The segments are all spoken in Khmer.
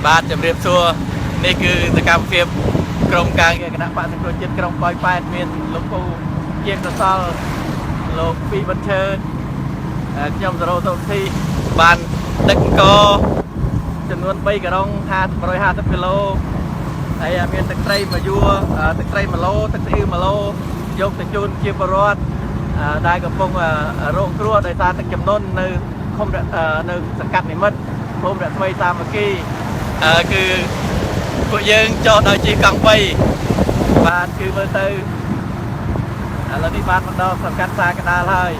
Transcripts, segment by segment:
បាទជំរាបសួរនេះគឺសកម្មភាពក្រុមការងារគណៈបក្សសង្គ្រោះជាតិក្រុងប៉ោយប៉ែតមានលោកពូជាងកសលលោកពីបន្ទើខ្ញុំសរោសុទ្ធីបានដឹកអង្គចំនួន3ការុង150គីឡូហើយមានទឹកត្រីមួយយួរទឹកត្រី1ឡូទឹកស្អ៊ីវ1ឡូយកទៅជូនជាពលរដ្ឋដែលកំពុងរងគ្រោះដោយសារទឹកជំនន់នៅឃុំនៅសង្កាត់និមិត្តភូមិរស្មីសាមគ្គីគឺពួកយើងចុះដល់ជិះកង់3បាទគឺមើលទៅឥឡូវនេះបានមកដល់សង្កាត់សាកដាលហើយ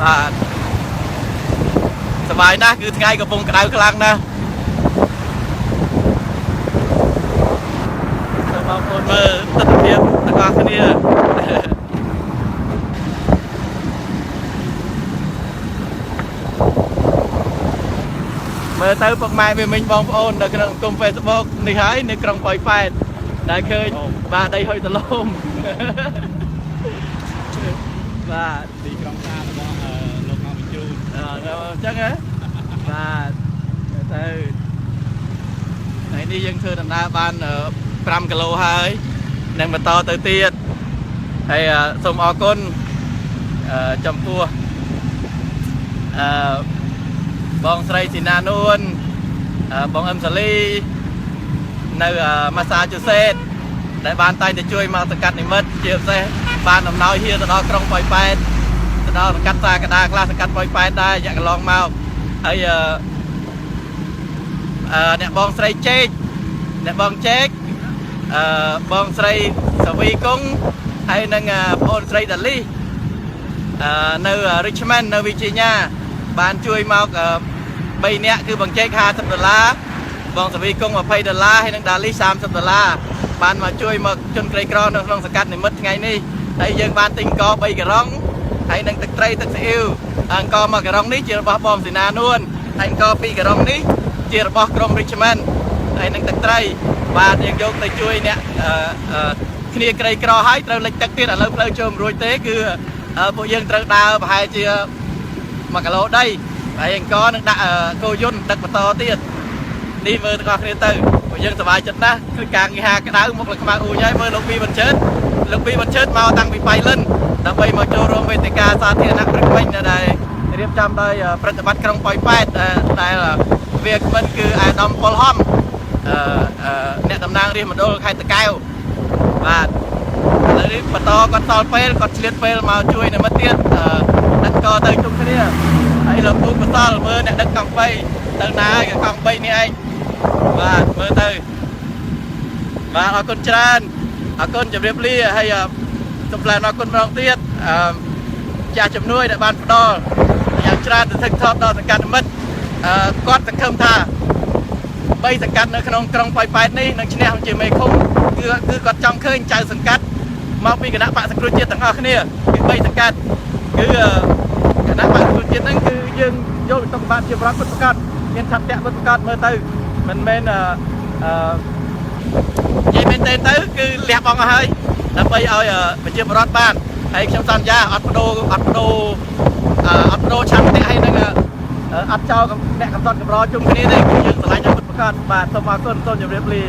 បាទសប្បាយណាស់គឺថ្ងៃកំពុងក្តៅខ្លាំងណាស់សូមបងប្អូនមើលទស្សនភាពទាំងអស់គ្នាមើលទៅពុកម៉ែវាមិញបងប្អូននៅក្នុងក្រុម Facebook នេះហើយនៅក្រុងប៉ោយប៉ែតដែលឃើញបាទដីហុយទឡូមបាទទីក្រុងសារបស់លោកមកបញ្ជូនអញ្ចឹងហ៎បាទទៅថ្ងៃនេះយើងធ្វើដំណើរបាន5គីឡូហើយនឹងបន្តទៅទៀតហើយសូមអរគុណចំពោះបងស្រីស៊ីណានួនបងអឹមសាលីនៅម៉ាសាជូសេតដែលបានតែងតែជួយមកសង្កាត់និមិត្តជាពិសេសបានដំណោយហៀទៅដល់ក្រុងប៉ោយប៉ែតទៅដល់សង្កាត់សាកដាខ្លះសង្កាត់ប៉ោយប៉ែតដែររយៈកន្លងមកហើយអ្នកបងស្រីជេកអ្នកបងជេកបងស្រីសាវីគង់ហើយនឹងបងអូនស្រីដាលីនៅ Richmond នៅ Virginia បានជួយមក3នាក់គឺបងជេក$50បងសាវីគង់$20ហើយនឹងដាលី$30បានមកជួយមកជនក្រីក្រនៅក្នុងសង្កាត់និមិត្តថ្ងៃនេះហើយយើងបានទិញអង្គ3ការុងហើយនឹងទឹកត្រីទឹកស្អ៊ីវអង្គ1ការុងនេះជារបស់បងស៊ីណានួនហើយអង្គ2ការុងនេះជារបស់ក្រុម Richmond ហើយនឹងទឹកត្រីបាទយើងយកទៅជួយអ្នកគ្នាក្រីក្រហើយត្រូវលិចទឹកទៀតឥឡូវផ្លូវចូលមិនរួចទេគឺពួកយើងត្រូវដើរប្រហែលជា1គីឡូដីហើយអង្គនឹងដាក់គោយន្តដឹកបន្តទៀតនេះមើលទាំងអស់គ្នាទៅពួកយើងសប្បាយចិត្តណាស់គឺការងារហាក្តៅមុខលើខ្មៅអ៊ូញហើយមើលលោកពីបញ្ជើតមកតាំងពីបៃលិនដើម្បីមកចូលរួមវេទិកាសាធារណៈព្រឹកវិញដែលរៀបចំដោយប្រតិបត្តិក្រុងប៉ោយប៉ែតដែលវាគ្មិនគឺអាដាមប៉ុលហំអ្នកតំណាងរាជមណ្ឌលខេត្តតាកែវបាទឥឡូវនេះបន្តគាត់សល់ពេលគាត់ឆ្លៀតពេលមកជួយនៅមិត្តទៀតដឹកកទៅជុំគ្នាហើយលោកពូបសល់មើលអ្នកដឹកកង់3ទៅណាហើយកង់3នេះឯងបាទមើលទៅបាទអរគុណច្រើនអរគុណជម្រាបលាហើយសូមថ្លែងអរគុណម្ដងទៀតចាស់ជំនួយដែលបានផ្ដល់យ៉ាងច្រើនទៅថឹកថប់ដល់សង្កាត់និមិត្តគាត់សង្ឃឹមថា3សង្កាត់នៅក្នុងក្រុងប៉ោយប៉ែតនេះនឹងឈ្នះជាមេឃុំគឺគាត់ចង់ឃើញចៅសង្កាត់មកពីគណៈបក្សសង្គ្រោះជាតិទាំងអស់គ្នាគឺ3សង្កាត់គឺគណៈបក្សសង្គ្រោះជាតិហ្នឹងគឺយើងយកទៅសម្បត្តិជាប្រវត្តិពិតប្រាកដមានឆន្ទៈពិតប្រាកដមើលទៅមិនមែននិយាយមែនទេទៅគឺលះបង់អស់ហើយដើម្បីឲ្យប្រជាពលរដ្ឋបានហើយខ្ញុំសន្យាអត់បដូរឆន្ទៈហើយនឹងអត់ចោលអ្នកកំសត់កម្រជុំគ្នាទេគឺយើងឆ្លាញ់ឲ្យពិតប្រាកដបាទសូមអរគុណសូមជម្រាបលា